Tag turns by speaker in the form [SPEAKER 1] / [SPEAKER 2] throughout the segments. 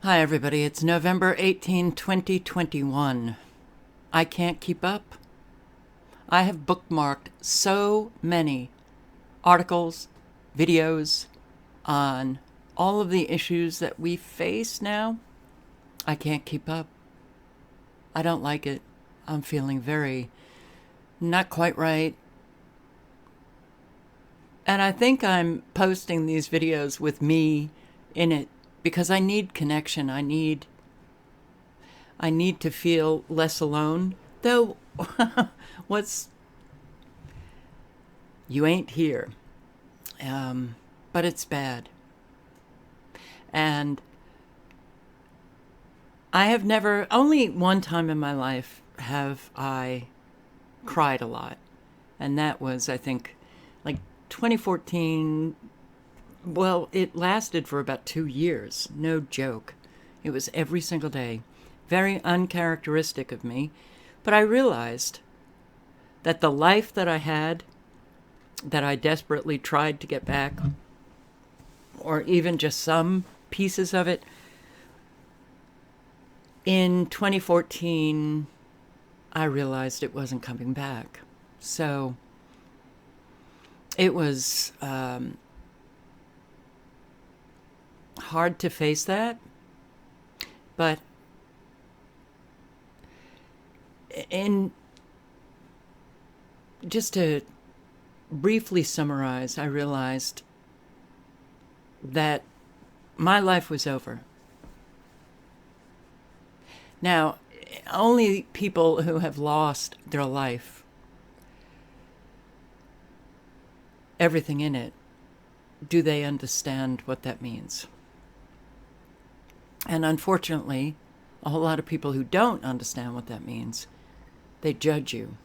[SPEAKER 1] Hi, everybody. It's November 18, 2021. I can't keep up. I have bookmarked so many articles, videos on all of the issues that we face now. I can't keep up. I don't like it. I'm feeling very not quite right. And I think I'm posting these videos with me in it because I need connection. I need to feel less alone. Though, what's you ain't here, but it's bad. And I have never, only one time in my life have I cried a lot, and that was, I think, like 2014. Well, it lasted for about 2 years. No joke. It was every single day. Very uncharacteristic of me. But I realized that the life that I had, that I desperately tried to get back, or even just some pieces of it, in 2014, I realized it wasn't coming back. So it was hard to face that. But in just to briefly summarize, I realized that my life was over. Now, only people who have lost their life, everything in it, do they understand what that means. And unfortunately, a whole lot of people who don't understand what that means, they judge you.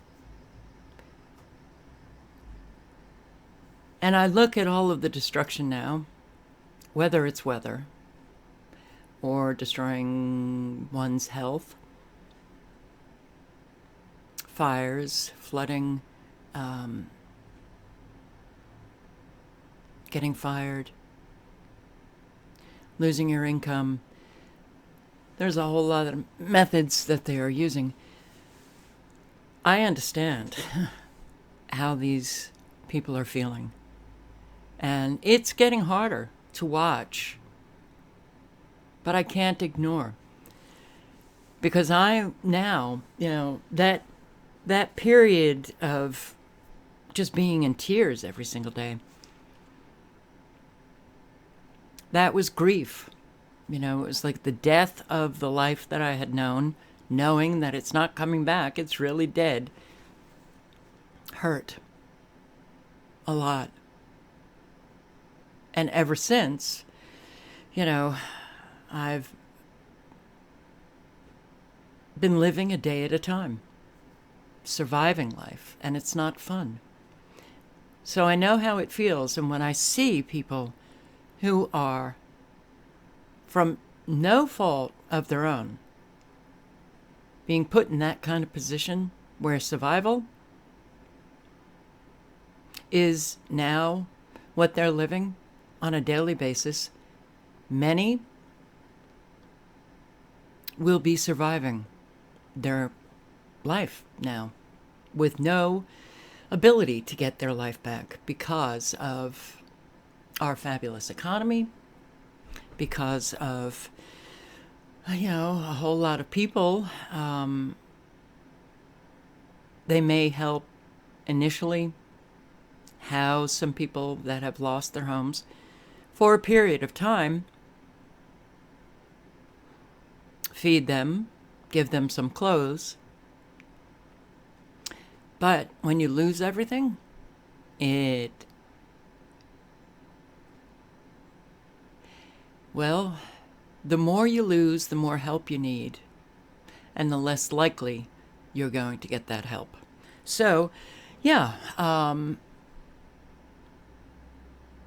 [SPEAKER 1] And I look at all of the destruction now, whether it's weather or destroying one's health, fires, flooding, getting fired, losing your income. There's a whole lot of methods that they are using. I understand how these people are feeling. And it's getting harder to watch. But I can't ignore. Because I now, that period of just being in tears every single day, that was grief. It was like the death of the life that I had known, knowing that it's not coming back, it's really dead. Hurt. A lot. And ever since, I've been living a day at a time, surviving life, and it's not fun. So I know how it feels, and when I see people who are, from no fault of their own, being put in that kind of position where survival is now what they're living on a daily basis, many will be surviving their life now with no ability to get their life back because of our fabulous economy, because of, a whole lot of people. They may help initially house some people that have lost their homes for a period of time, feed them, give them some clothes. But when you lose everything, well, the more you lose, the more help you need, and the less likely you're going to get that help. So,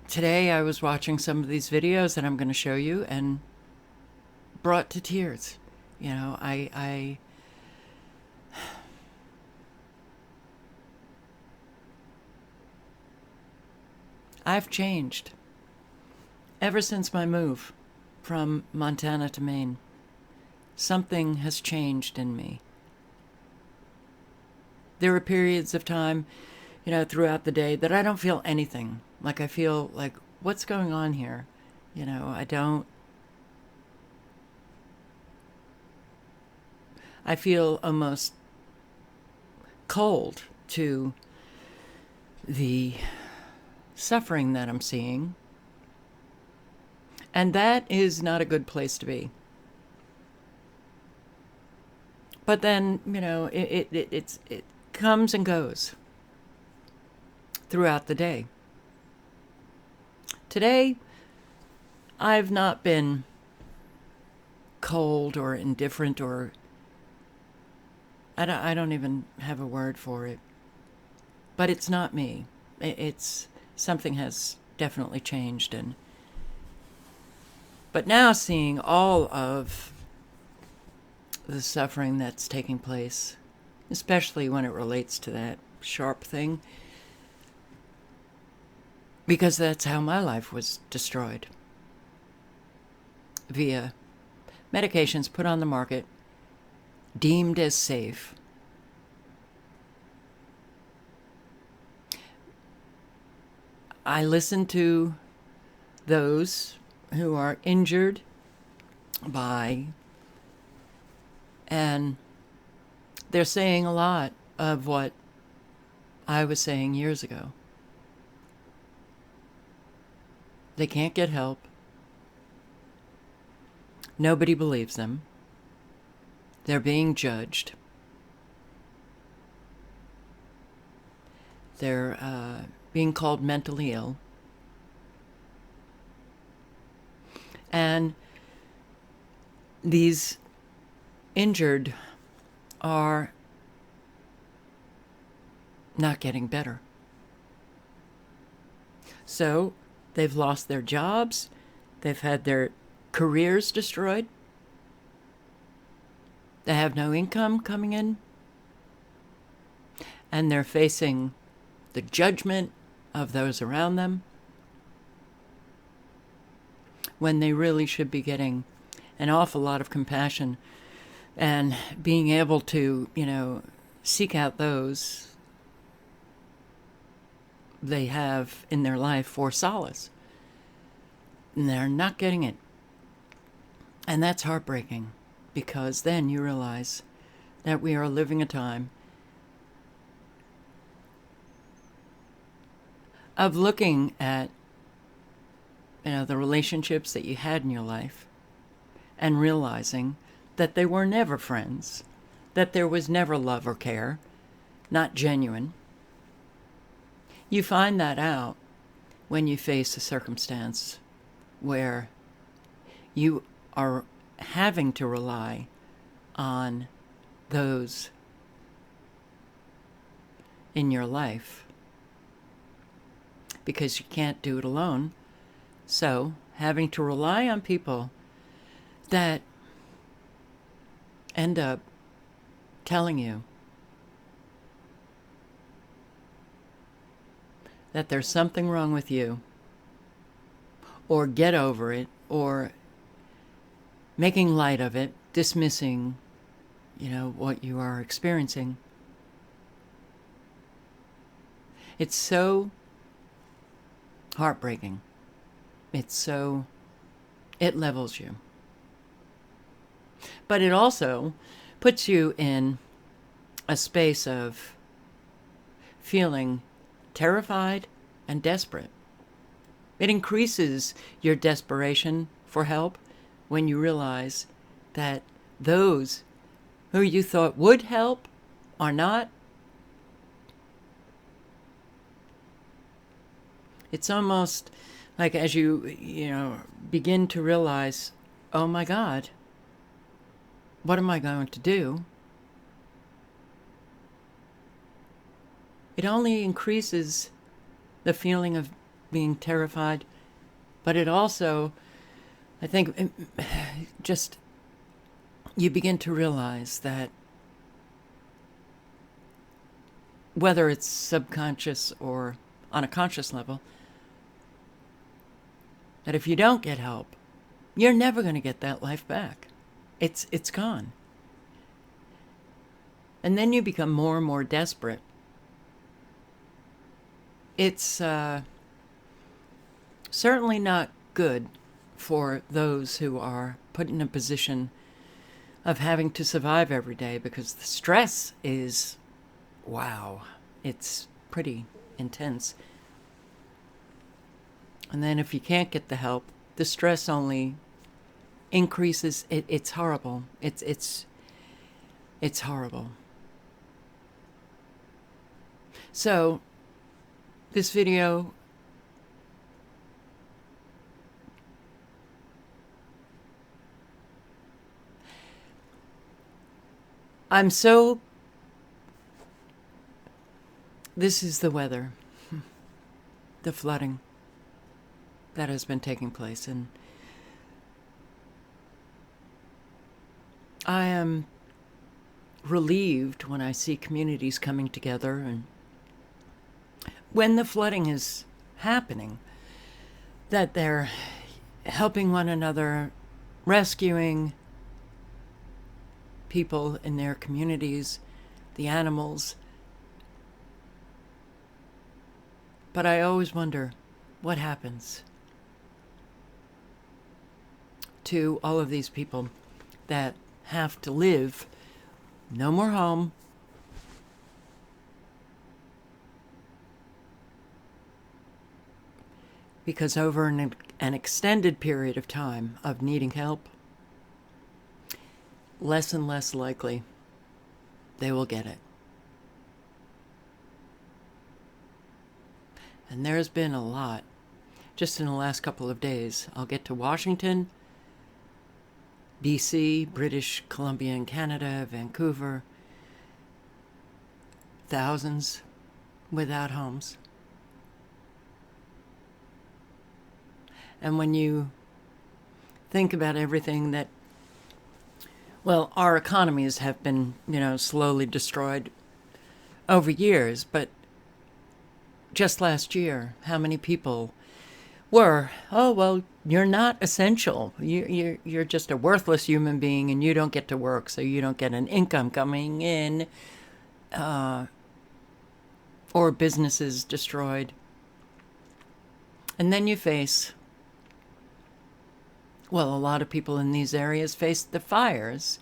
[SPEAKER 1] today I was watching some of these videos that I'm going to show you and brought to tears. I've changed ever since my move. from Montana to Maine, something has changed in me. There are periods of time, throughout the day that I don't feel anything. Like I feel like, what's going on here? I feel almost cold to the suffering that I'm seeing. And that is not a good place to be. But then, it comes and goes throughout the day. Today, I've not been cold or indifferent, or I don't even have a word for it. But it's not me. It's something has definitely changed. But now seeing all of the suffering that's taking place, especially when it relates to that sharp thing, because that's how my life was destroyed, via medications put on the market, deemed as safe. I listen to those who are injured by, and they're saying a lot of what I was saying years ago. They can't get help. Nobody believes them. They're being judged. They're being called mentally ill. And these injured are not getting better. So they've lost their jobs. They've had their careers destroyed. They have no income coming in. And they're facing the judgment of those around them, when they really should be getting an awful lot of compassion and being able to, seek out those they have in their life for solace. And they're not getting it. And that's heartbreaking, because then you realize that we are living a time of looking at the relationships that you had in your life and realizing that they were never friends, that there was never love or care, not genuine. You find that out when you face a circumstance where you are having to rely on those in your life, because you can't do it alone. So, having to rely on people that end up telling you that there's something wrong with you, or get over it, or making light of it, dismissing, what you are experiencing. It's so heartbreaking. It levels you. But it also puts you in a space of feeling terrified and desperate. It increases your desperation for help when you realize that those who you thought would help are not. It's almost like, as you begin to realize, oh my God, what am I going to do? It only increases the feeling of being terrified, but it also, I think, just, you begin to realize that whether it's subconscious or on a conscious level, that if you don't get help, You're never going to get that life back. It's gone. And then you become more and more desperate. It's certainly not good for those who are put in a position of having to survive every day, because the stress is, wow, it's pretty intense. And then if you can't get the help, the stress only increases. It's horrible. It's horrible. So this video, this is the weather, the flooding that has been taking place. And I am relieved when I see communities coming together, and when the flooding is happening, that they're helping one another, rescuing people in their communities, the animals. But I always wonder what happens to all of these people that have to live no more home, because over an extended period of time of needing help, less and less likely they will get it. And there's been a lot just in the last couple of days. I'll get to Washington, BC, British Columbia in Canada, Vancouver. Thousands without homes. And when you think about everything that, well, our economies have been, slowly destroyed over years, but just last year, how many people were, oh, well, you're not essential. You're just a worthless human being, and you don't get to work, so you don't get an income coming in, or businesses destroyed. And then you face, well, a lot of people in these areas faced the fires,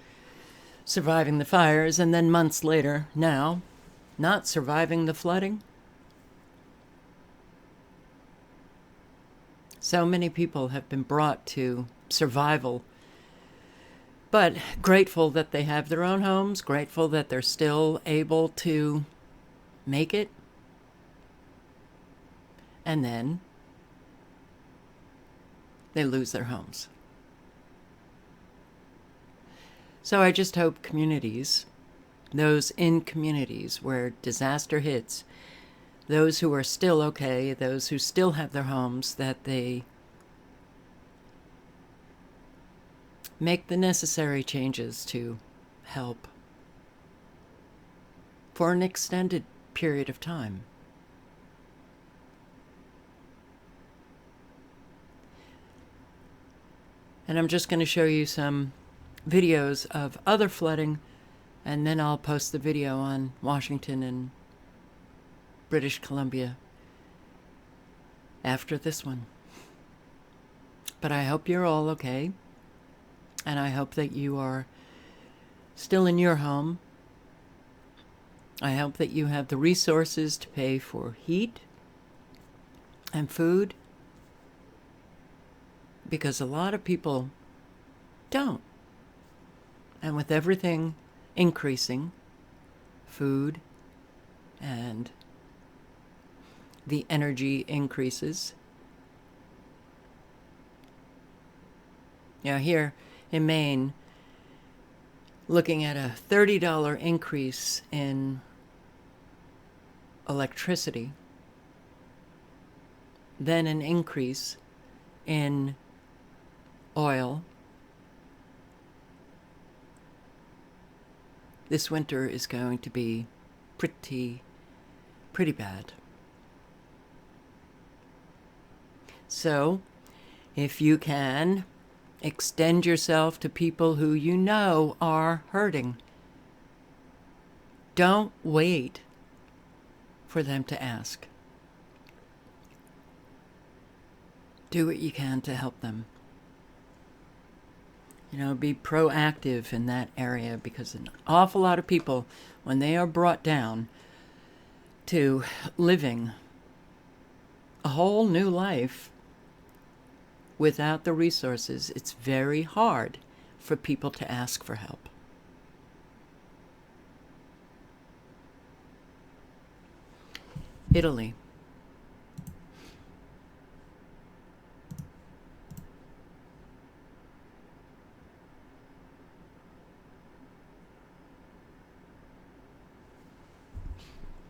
[SPEAKER 1] surviving the fires, and then months later, now, not surviving the flooding. So many people have been brought to survival, but grateful that they have their own homes, grateful that they're still able to make it. And then they lose their homes. So I just hope communities, those in communities where disaster hits, those who are still okay, those who still have their homes, that they make the necessary changes to help for an extended period of time. And I'm just going to show you some videos of other flooding, and then I'll post the video on Washington and British Columbia after this one. But I hope you're all okay, and I hope that you are still in your home. I hope that you have the resources to pay for heat and food, because a lot of people don't. And with everything increasing, food and the energy increases. Here in Maine, looking at a $30 increase in electricity, then an increase in oil. This winter is going to be pretty bad. So, if you can Extend yourself to people who you know are hurting. Don't wait for them to ask. Do what you can to help them. Be proactive in that area, because an awful lot of people, when they are brought down to living a whole new life without the resources, it's very hard for people to ask for help. Italy.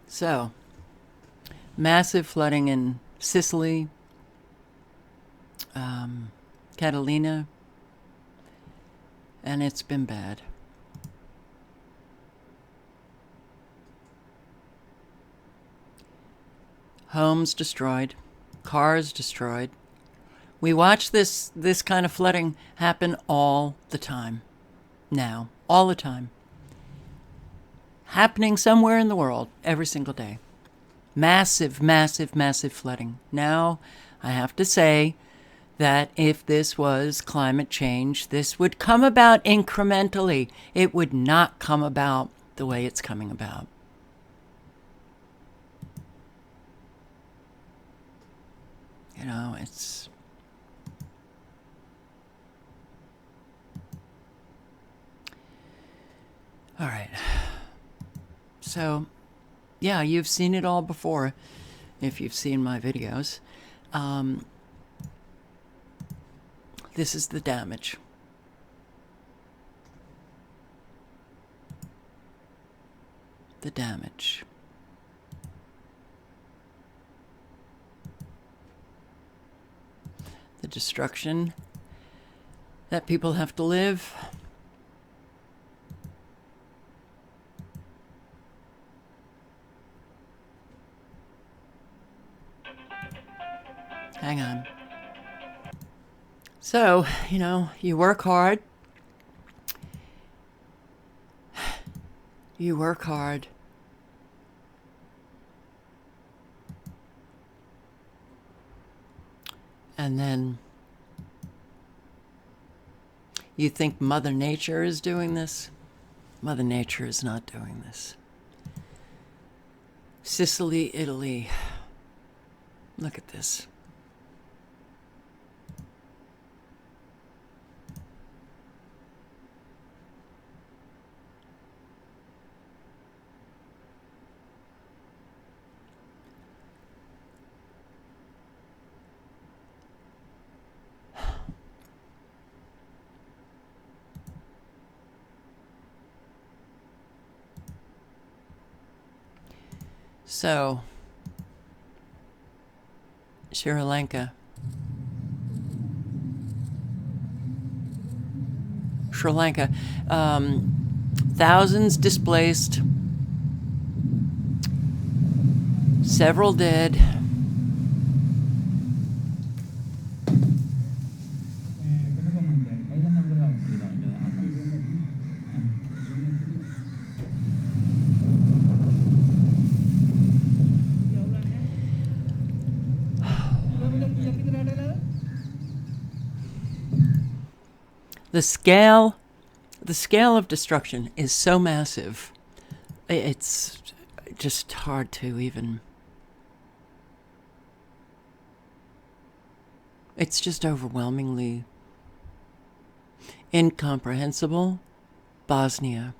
[SPEAKER 1] So, massive flooding in Sicily, Catalina, and it's been bad. Homes destroyed, cars destroyed. We watch this kind of flooding happen all the time now, all the time. Happening somewhere in the world every single day. Massive, massive, massive flooding. Now, I have to say that if this was climate change, this would come about incrementally. It would not come about the way it's coming about. It's... All right. So, yeah, you've seen it all before, if you've seen my videos. This is the damage. The damage. The destruction that people have to live. Hang on. So, you work hard. You work hard. And then you think Mother Nature is doing this? Mother Nature is not doing this. Sicily, Italy. Look at this. So, Sri Lanka. Sri Lanka. Thousands displaced. Several dead. The scale of destruction is so massive. It's just hard to even... It's just overwhelmingly incomprehensible. Bosnia.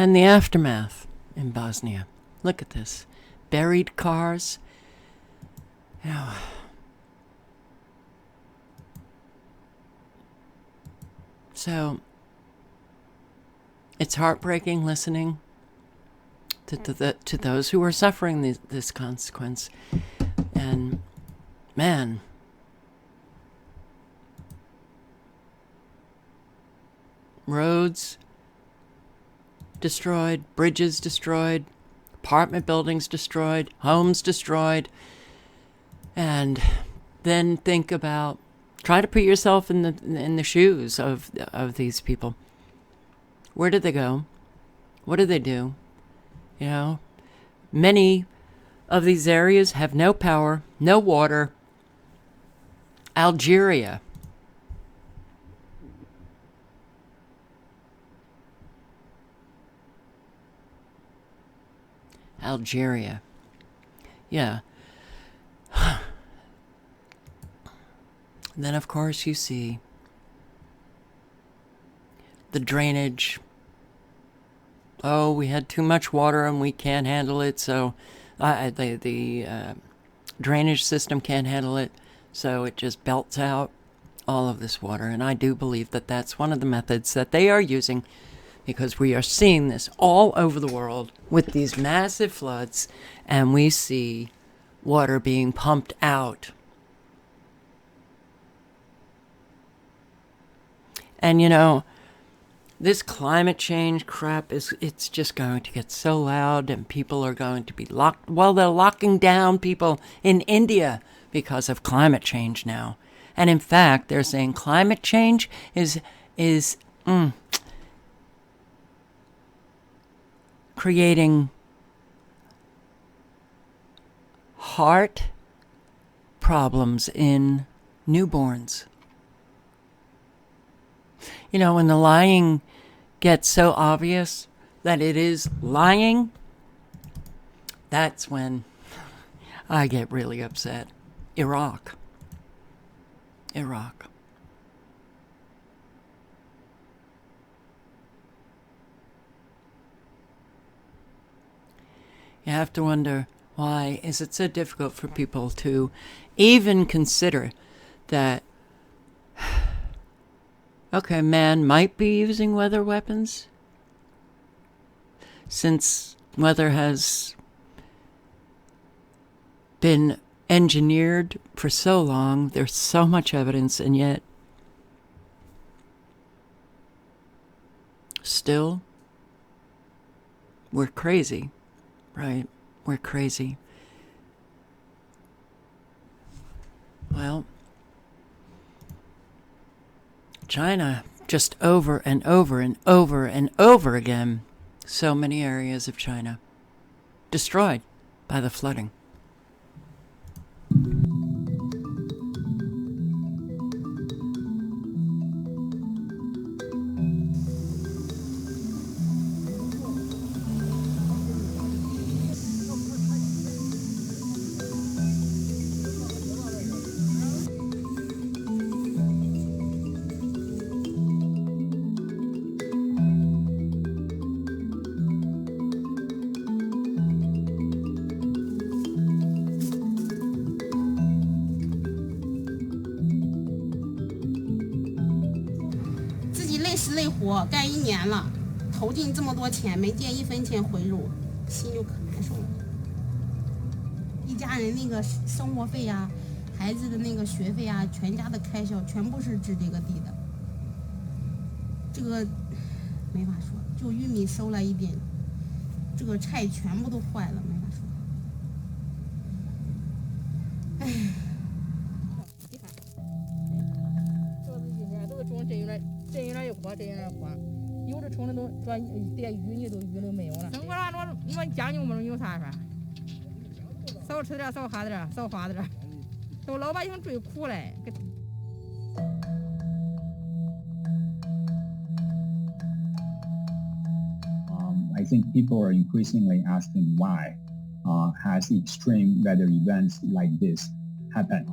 [SPEAKER 1] And the aftermath in Bosnia. Look at this. Buried cars. You know, so it's heartbreaking listening to those who are suffering this consequence. And man, roads destroyed, bridges destroyed, apartment buildings destroyed, homes destroyed. And then try to put yourself in the shoes of these people. Where did they go? What did they do? You know, many of these areas have no power, no water. Algeria. Yeah. Then, of course, you see the drainage. Oh, we had too much water and we can't handle it, so the drainage system can't handle it, so it just belts out all of this water. And I do believe that that's one of the methods that they are using, because we are seeing this all over the world with these massive floods, and we see water being pumped out. And you know, this climate change crap it's just going to get so loud, and people are going to be locked. Well, they're locking down people in India because of climate change now. And in fact, they're saying climate change is creating heart problems in newborns. You know, when the lying gets so obvious that it is lying, that's when I get really upset. Iraq. You have to wonder, why is it so difficult for people to even consider that, okay, man might be using weather weapons? Since weather has been engineered for so long, there's so much evidence, and yet still we're crazy, right? We're crazy. Well, China, just over and over and over and over again, so many areas of China destroyed by the flooding.
[SPEAKER 2] 我干1年了，投进这么多钱，没见1分钱回入，心就可难受了。一家人那个生活费呀，孩子的那个学费啊，全家的开销全部是指这个地的。这个没法说，就玉米收了一点，这个菜全部都坏了，没法说。哎。桌子里面都是种这一年一活，这一年一活，有的虫子都这带淤泥都淤都没有了。生活上我家牛们有啥法？少吃点，少喝点，少花点，都老百姓最苦嘞。
[SPEAKER 3] I think people are increasingly asking why has extreme weather events like this happen?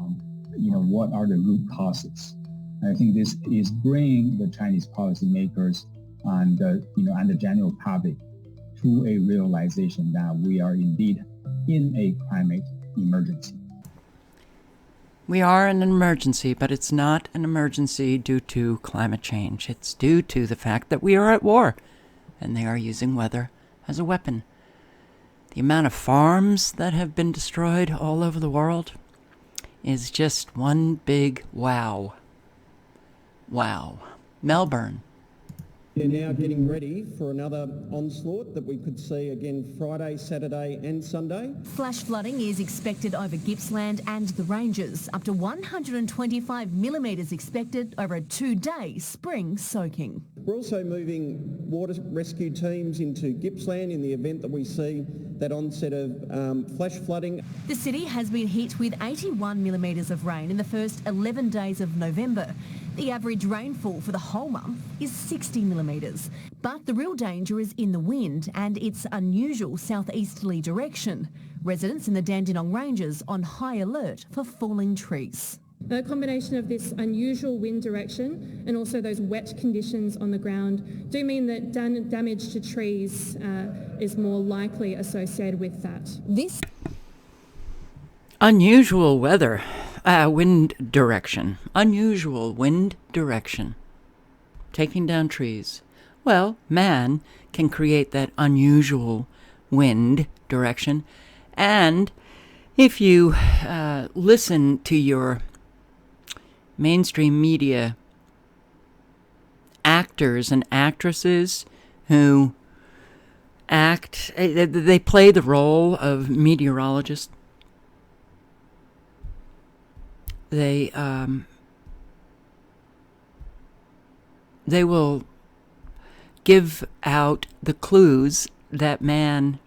[SPEAKER 3] What are the root causes? I think this is bringing the Chinese policymakers and the general public to a realization that we are indeed in a climate emergency.
[SPEAKER 1] We are in an emergency, but it's not an emergency due to climate change. It's due to the fact that we are at war, and they are using weather as a weapon. The amount of farms that have been destroyed all over the world is just one big wow. Wow. Melbourne.
[SPEAKER 4] They're now getting ready for another onslaught that we could see again Friday, Saturday and Sunday.
[SPEAKER 5] Flash flooding is expected over Gippsland and the Ranges. Up to 125 millimetres expected over a 2-day spring soaking.
[SPEAKER 4] We're also moving water rescue teams into Gippsland in the event that we see that onset of flash flooding.
[SPEAKER 5] The city has been hit with 81 millimetres of rain in the first 11 days of November. The average rainfall for the whole month is 60 millimetres. But the real danger is in the wind and its unusual southeasterly direction. Residents in the Dandenong Ranges on high alert for falling trees.
[SPEAKER 6] A combination of this unusual wind direction and also those wet conditions on the ground do mean that damage to trees is more likely associated with that.
[SPEAKER 5] This
[SPEAKER 1] Unusual weather. Wind direction. Unusual wind direction. Taking down trees. Well, man can create that unusual wind direction. And if you listen to your mainstream media actors and actresses who they play the role of meteorologists. They will give out the clues that man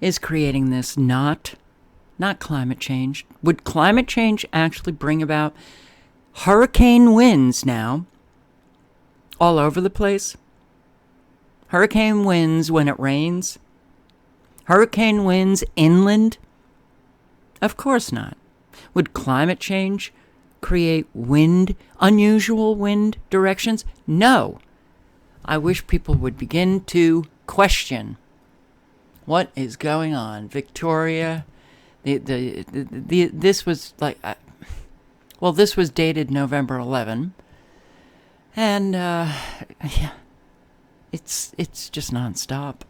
[SPEAKER 1] is creating this, not climate change. Would climate change actually bring about hurricane winds now all over the place? Hurricane winds when it rains? Hurricane winds inland? Of course not. Would climate change create unusual wind directions? No. I wish people would begin to question what is going on. Victoria, this was like, this was dated November 11, and yeah, it's just nonstop.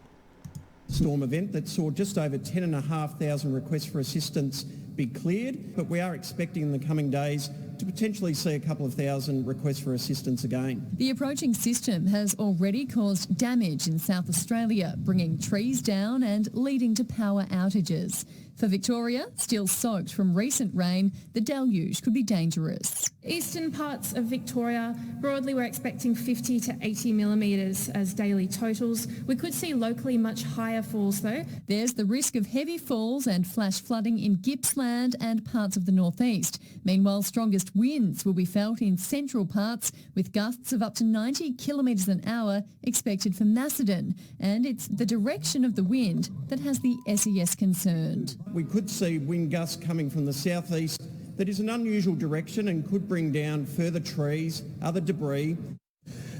[SPEAKER 4] Storm event that saw just over 10,500 requests for assistance be cleared, but we are expecting in the coming days to potentially see a couple of thousand requests for assistance again.
[SPEAKER 7] The approaching system has already caused damage in South Australia, bringing trees down and leading to power outages. For Victoria, still soaked from recent rain, the deluge could be dangerous.
[SPEAKER 6] Eastern parts of Victoria, broadly we're expecting 50 to 80 millimetres as daily totals. We could see locally much higher falls though.
[SPEAKER 7] There's the risk of heavy falls and flash flooding in Gippsland and parts of the northeast. Meanwhile, strongest winds will be felt in central parts, with gusts of up to 90 kilometres an hour expected for Macedon. And it's the direction of the wind that has the SES concerned.
[SPEAKER 4] We could see wind gusts coming from the southeast that is an unusual direction and could bring down further trees, other debris.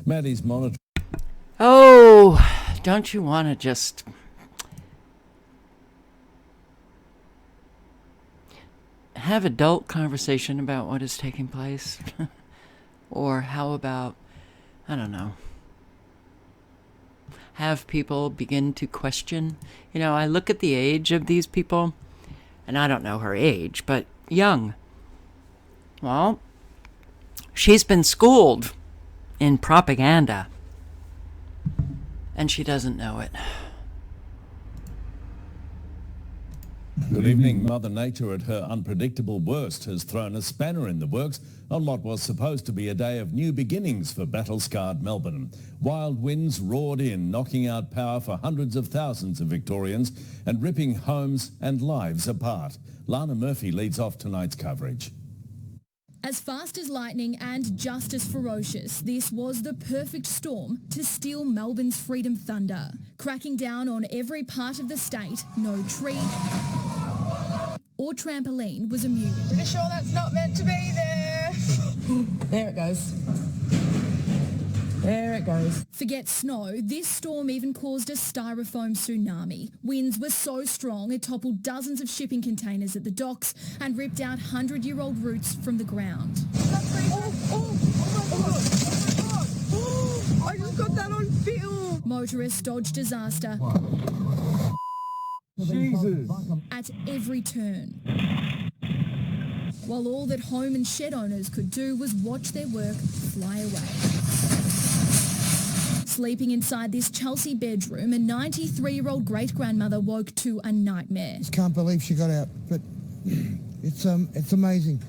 [SPEAKER 8] Maddie's monitoring.
[SPEAKER 1] Oh, don't you want to just have adult conversation about what is taking place? Or how about, I don't know, have people begin to question? You know, I look at the age of these people, and I don't know her age, but young. Well, she's been schooled in propaganda, and she doesn't know it.
[SPEAKER 8] Good evening. Mother Nature at her unpredictable worst has thrown a spanner in the works on what was supposed to be a day of new beginnings for battle-scarred Melbourne. Wild winds roared in, knocking out power for hundreds of thousands of Victorians and ripping homes and lives apart. Lana Murphy leads off tonight's coverage.
[SPEAKER 9] As fast as lightning and just as ferocious, this was the perfect storm to steal Melbourne's freedom thunder. Cracking down on every part of the state, no tree or trampoline was immune.
[SPEAKER 10] Pretty sure that's not meant to be there.
[SPEAKER 2] There it goes.
[SPEAKER 10] There it goes.
[SPEAKER 9] Forget snow, this storm even caused a styrofoam tsunami. Winds were so strong it toppled dozens of shipping containers at the docks and ripped out 100-year-old roots from the ground.
[SPEAKER 10] I just got that on film.
[SPEAKER 9] Motorists dodged disaster
[SPEAKER 8] Jesus.
[SPEAKER 9] at every turn, while all that home and shed owners could do was watch their work fly away. Sleeping inside this Chelsea bedroom, a 93-year-old great-grandmother woke to a nightmare.
[SPEAKER 11] Can't believe she got out, but it's amazing.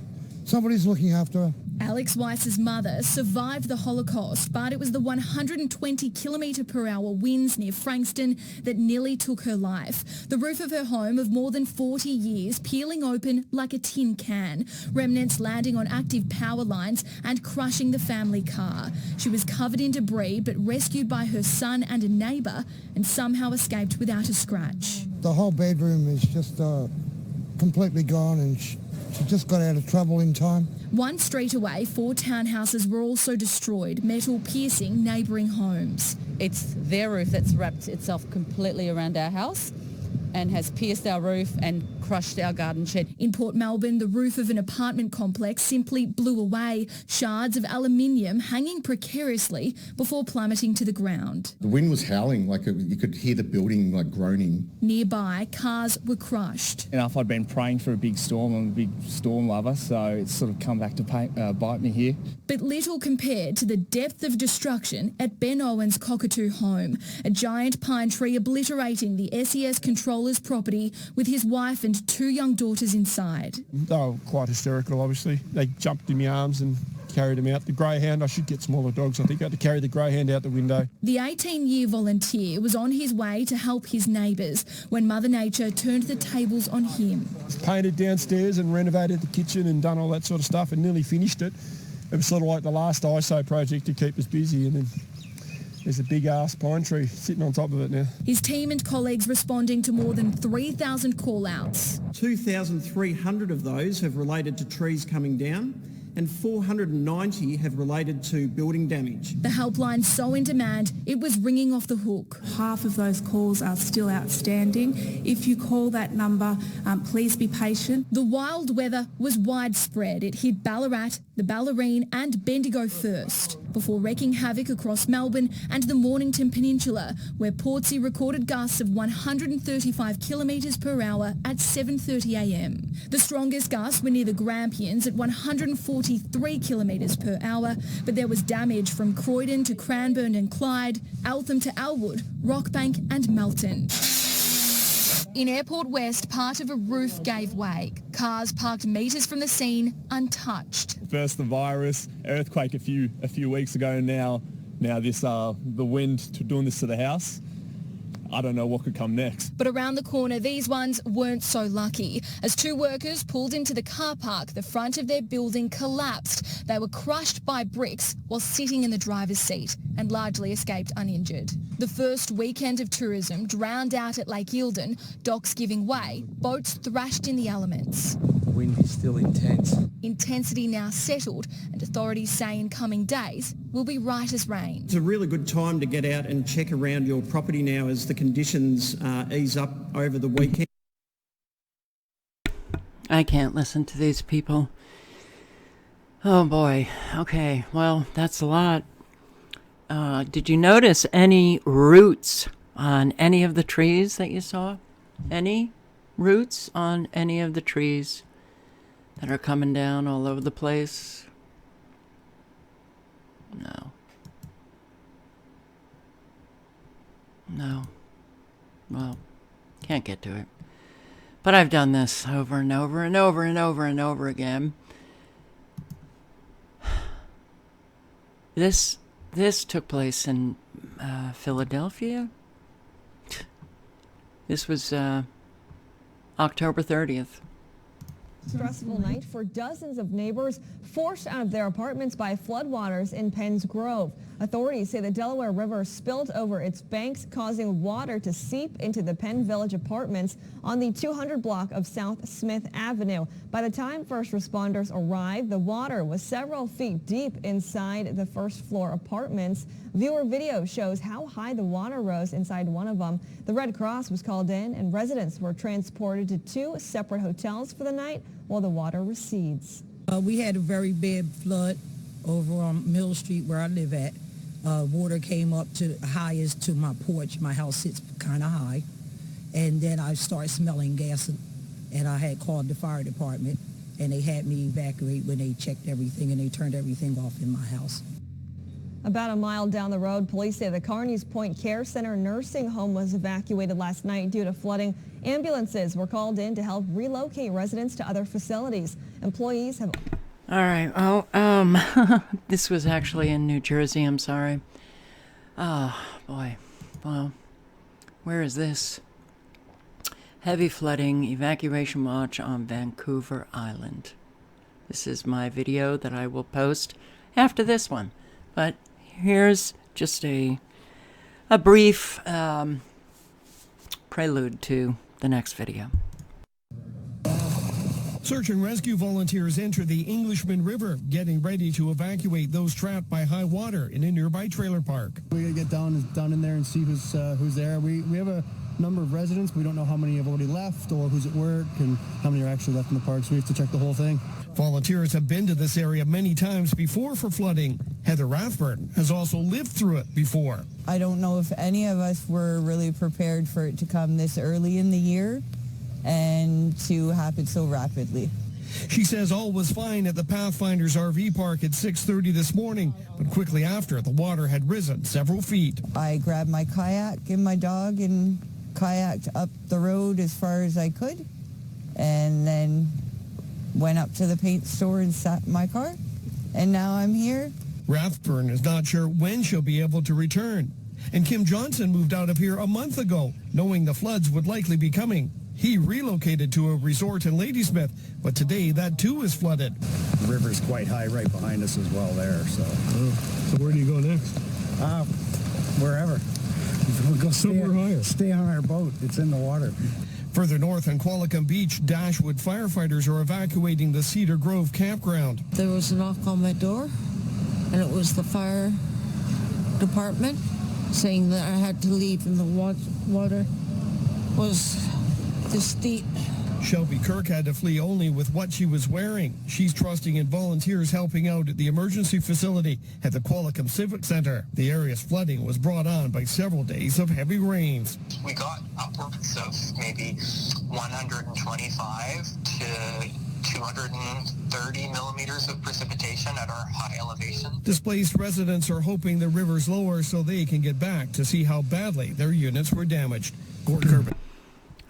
[SPEAKER 11] Somebody's looking after her.
[SPEAKER 9] Alex Weiss's mother survived the Holocaust, but it was the 120 km/h winds near Frankston that nearly took her life. The roof of her home of more than 40 years peeling open like a tin can, remnants landing on active power lines and crushing the family car. She was covered in debris but rescued by her son and a neighbour and somehow escaped without a scratch.
[SPEAKER 11] The whole bedroom is just completely gone, and she just got out of trouble in time.
[SPEAKER 9] One street away, 4 townhouses were also destroyed, metal piercing neighbouring homes.
[SPEAKER 10] It's their roof that's wrapped itself completely around our house and has pierced our roof and crushed our garden shed.
[SPEAKER 9] In Port Melbourne, the roof of an apartment complex simply blew away, shards of aluminium hanging precariously before plummeting to the ground.
[SPEAKER 12] The wind was howling, you could hear the building groaning.
[SPEAKER 9] Nearby, cars were crushed.
[SPEAKER 13] I'd been praying for a big storm. I'm a big storm lover, so it's sort of come back to bite me here.
[SPEAKER 9] But little compared to the depth of destruction at Ben Owen's Cockatoo home, a giant pine tree obliterating the SES controller's property with his wife and 2 young daughters inside.
[SPEAKER 14] They were quite hysterical, obviously. They jumped in my arms and carried him out. The greyhound, I should get smaller dogs. I think I had to carry the greyhound out the window.
[SPEAKER 9] The 18-year volunteer was on his way to help his neighbours when Mother Nature turned the tables on him.
[SPEAKER 14] Painted downstairs and renovated the kitchen and done all that sort of stuff and nearly finished it. It was sort of like the last ISO project to keep us busy, and then there's a big-ass pine tree sitting on top of it now.
[SPEAKER 9] His team and colleagues responding to more than 3,000 call-outs.
[SPEAKER 4] 2,300 of those have related to trees coming down, and 490 have related to building damage.
[SPEAKER 9] The helpline so in demand, it was ringing off the hook.
[SPEAKER 15] Half of those calls are still outstanding. If you call that number, please be patient.
[SPEAKER 9] The wild weather was widespread. It hit Ballarat, the Ballerine and Bendigo first, before wreaking havoc across Melbourne and the Mornington Peninsula, where Portsea recorded gusts of 135 km/h at 7:30am. The strongest gusts were near the Grampians at 143 km/h, but there was damage from Croydon to Cranbourne and Clyde, Eltham to Elwood, Rockbank and Melton. In Airport West, part of a roof gave way. Cars parked metres from the scene untouched.
[SPEAKER 13] First the virus, earthquake a few weeks ago. Now this the wind doing this to the house. I don't know what could come next.
[SPEAKER 9] But around the corner, these ones weren't so lucky. As 2 workers pulled into the car park, the front of their building collapsed. They were crushed by bricks while sitting in the driver's seat and largely escaped uninjured. The first weekend of tourism drowned out at Lake Eildon, docks giving way, boats thrashed in the elements.
[SPEAKER 13] The wind is still intense.
[SPEAKER 9] Intensity now settled, and authorities say in coming days will be right as rain.
[SPEAKER 4] It's a really good time to get out and check around your property now as the conditions ease up over the weekend.
[SPEAKER 1] I can't listen to these people. Oh boy. Okay, well, that's a lot. Did you notice any roots on any of the trees that you saw? Any roots on any of the trees that are coming down all over the place? No. No. Well, can't get to it. But I've done this over and over and over and over and over again. This took place in Philadelphia. This was October 30th.
[SPEAKER 16] Stressful night for dozens of neighbors forced out of their apartments by floodwaters in Penns Grove. Authorities say the Delaware River spilled over its banks, causing water to seep into the Penn Village apartments on the 200 block of South Smith Avenue. By the time first responders arrived, the water was several feet deep inside the first floor apartments. Viewer video shows how high the water rose inside one of them. The Red Cross was called in and residents were transported to 2 separate hotels for the night while the water recedes.
[SPEAKER 17] We had a very bad flood over on Mill Street where I live at. Water came up to high as to my porch. My house sits kind of high. And then I started smelling gas, and I had called the fire department, and they had me evacuate when they checked everything, and they turned everything off in my house.
[SPEAKER 16] About a mile down the road, police say the Carneys Point Care Center nursing home was evacuated last night due to flooding. Ambulances were called in to help relocate residents to other facilities. Employees have...
[SPEAKER 1] All right, well, this was actually in New Jersey, I'm sorry. Oh, boy. Well, where is this? Heavy flooding, evacuation watch on Vancouver Island. This is my video that I will post after this one. But here's just a brief prelude to the next video.
[SPEAKER 14] Search and rescue volunteers enter the Englishman River, getting ready to evacuate those trapped by high water in a nearby trailer park.
[SPEAKER 18] We gotta get down in there and see who's there. We have a number of residents. We don't know how many have already left or who's at work and how many are actually left in the park, so we have to check the whole thing.
[SPEAKER 14] Volunteers have been to this area many times before for flooding. Heather Rathburn has also lived through it before.
[SPEAKER 19] I don't know if any of us were really prepared for it to come this early in the year and to happen so rapidly.
[SPEAKER 14] She says all was fine at the Pathfinders RV park at 6:30 this morning, but quickly after, the water had risen several feet.
[SPEAKER 19] I grabbed my kayak and my dog and kayaked up the road as far as I could, and then went up to the paint store and sat in my car, and now I'm here.
[SPEAKER 14] Rathburn is not sure when she'll be able to return. And Kim Johnson moved out of here a month ago, knowing the floods would likely be coming. He relocated to a resort in Ladysmith, but today that too is flooded.
[SPEAKER 18] The river's quite high right behind us as well there, so.
[SPEAKER 14] So where do you go next?
[SPEAKER 18] Wherever. We'll go
[SPEAKER 14] somewhere higher.
[SPEAKER 18] Stay on our boat. It's in the water.
[SPEAKER 14] Further north on Qualicum Beach, Dashwood firefighters are evacuating the Cedar Grove campground.
[SPEAKER 20] There was a knock on my door, and it was the fire department saying that I had to leave and the water was this deep.
[SPEAKER 14] Shelby Kirk had to flee only with what she was wearing. She's trusting in volunteers helping out at the emergency facility at the Qualicum Civic Center. The area's flooding was brought on by several days of heavy rains.
[SPEAKER 21] We got upwards of maybe 125 to 230 millimeters of precipitation at our high elevation.
[SPEAKER 14] Displaced residents are hoping the river's lower so they can get back to see how badly their units were damaged. Gordon Kirby.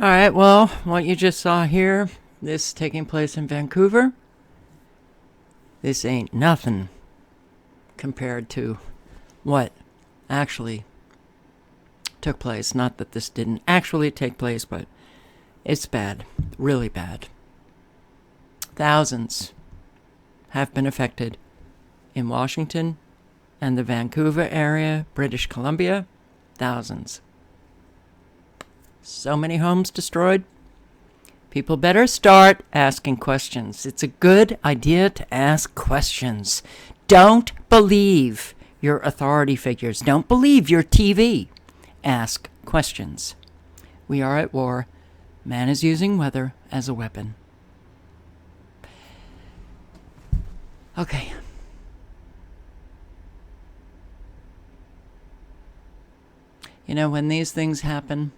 [SPEAKER 1] All right, well, what you just saw here, this taking place in Vancouver, this ain't nothing compared to what actually took place. Not that this didn't actually take place, but it's bad, really bad. Thousands have been affected in Washington and the Vancouver area, British Columbia, thousands. So many homes destroyed. People better start asking questions. It's a good idea to ask questions. Don't believe your authority figures. Don't believe your TV. Ask questions. We are at war. Man is using weather as a weapon. Okay. You know, when these things happen,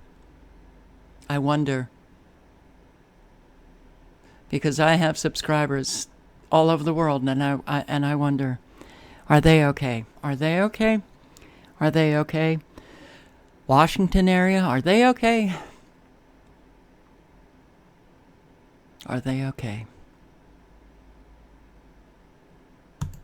[SPEAKER 1] I wonder, because I have subscribers all over the world, and I wonder, are they okay? Are they okay? Are they okay? Washington area, are they okay? Are they okay?